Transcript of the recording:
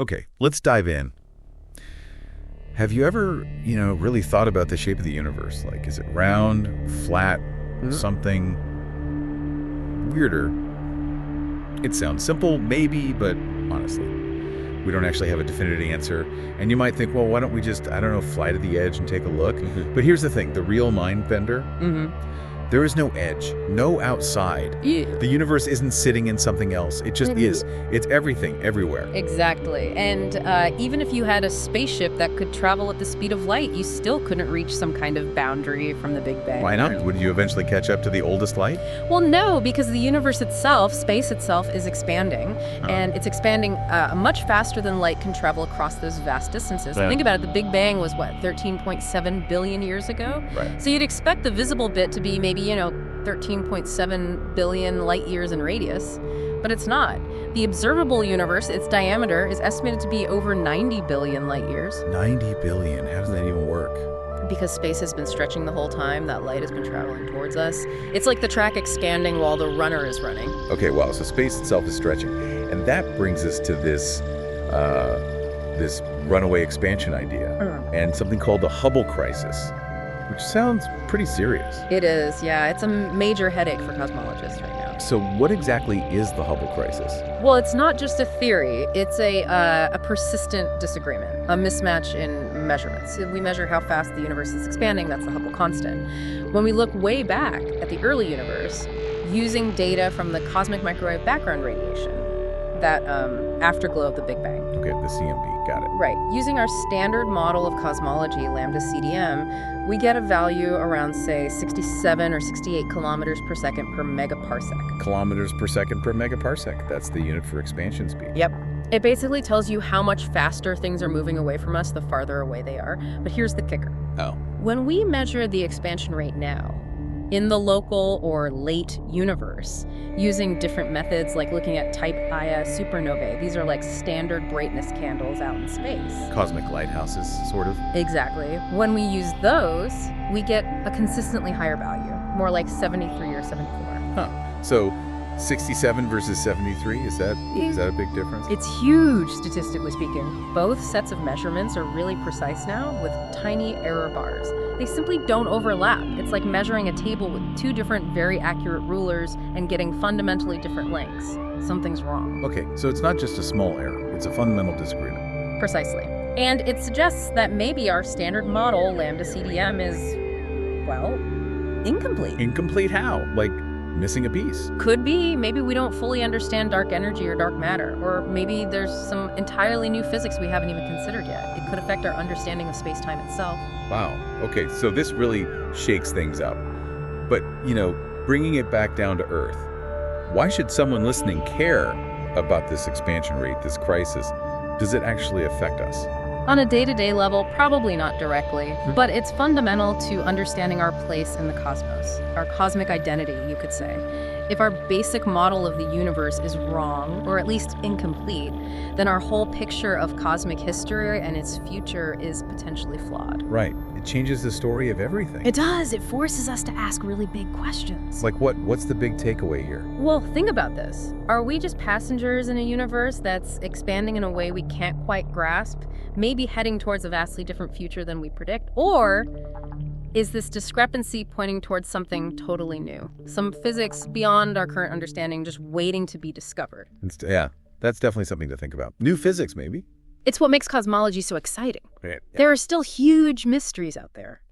Okay, let's dive in. Have you ever, really thought about the shape of the universe? Like, is it round, flat, something weirder? It sounds simple, maybe, but honestly, we don't actually have a definitive answer. And you might think, well, why don't we just, I don't know, fly to the edge and take a look? But here's the thing, the real mind bender, there is no edge, no outside. Yeah. The universe isn't sitting in something else. It just is. It's everything, everywhere. Exactly. And even if you had a spaceship that could travel at the speed of light, you still couldn't reach some kind of boundary from the Big Bang. Why not? Would you eventually catch up to the oldest light? Well, no, because the universe itself, space itself, is expanding. And it's expanding much faster than light can travel across those vast distances. Yeah. Think about it. The Big Bang was, 13.7 billion years ago? Right. So you'd expect the visible bit to be maybe 13.7 billion light years in radius, but it's not. The observable universe, its diameter, is estimated to be over 90 billion light years. 90 billion. How does that even work? Because space has been stretching the whole time, that light has been traveling towards us. It's like the track expanding while the runner is running. Okay, wow, so space itself is stretching. And that brings us to this runaway expansion idea and something called the Hubble crisis, which sounds pretty serious. It is, yeah. It's a major headache for cosmologists right now. So what exactly is the Hubble crisis? Well, it's not just a theory. It's a persistent disagreement, a mismatch in measurements. We measure how fast the universe is expanding. That's the Hubble constant. When we look way back at the early universe, using data from the cosmic microwave background radiation, that afterglow of the Big Bang. Okay, the CMB, got it. Right. Using our standard model of cosmology, lambda CDM, we get a value around, say, 67 or 68 kilometers per second per megaparsec. Kilometers per second per megaparsec. That's the unit for expansion speed. Yep. It basically tells you how much faster things are moving away from us the farther away they are. But here's the kicker. Oh. When we measure the expansion rate now, in the local or late universe, using different methods like looking at type Ia supernovae. These are like standard brightness candles out in space. Cosmic lighthouses, sort of. Exactly. When we use those, we get a consistently higher value, more like 73 or 74. Huh. So 67 versus 73, is that a big difference? It's huge, statistically speaking. Both sets of measurements are really precise now with tiny error bars. They simply don't overlap. It's like measuring a table with two different very accurate rulers and getting fundamentally different lengths. Something's wrong. Okay, so it's not just a small error, it's a fundamental disagreement. Precisely. And it suggests that maybe our standard model, lambda CDM, is, well, incomplete. Incomplete how? Like missing a piece? Could be. Maybe we don't fully understand dark energy or dark matter. Or maybe there's some entirely new physics we haven't even considered yet. It could affect our understanding of space-time itself. Wow. Okay, so this really shakes things up. But, bringing it back down to Earth, why should someone listening care about this expansion rate, this crisis? Does it actually affect us? On a day-to-day level, probably not directly, but it's fundamental to understanding our place in the cosmos, our cosmic identity, you could say. If our basic model of the universe is wrong, or at least incomplete, then our whole picture of cosmic history and its future is potentially flawed. Right. It changes the story of everything. It does. It forces us to ask really big questions. Like what? What's the big takeaway here? Well, think about this. Are we just passengers in a universe that's expanding in a way we can't quite grasp, maybe heading towards a vastly different future than we predict? Or is this discrepancy pointing towards something totally new? Some physics beyond our current understanding just waiting to be discovered? Yeah, that's definitely something to think about. New physics, maybe? It's what makes cosmology so exciting. Right. Yeah. There are still huge mysteries out there.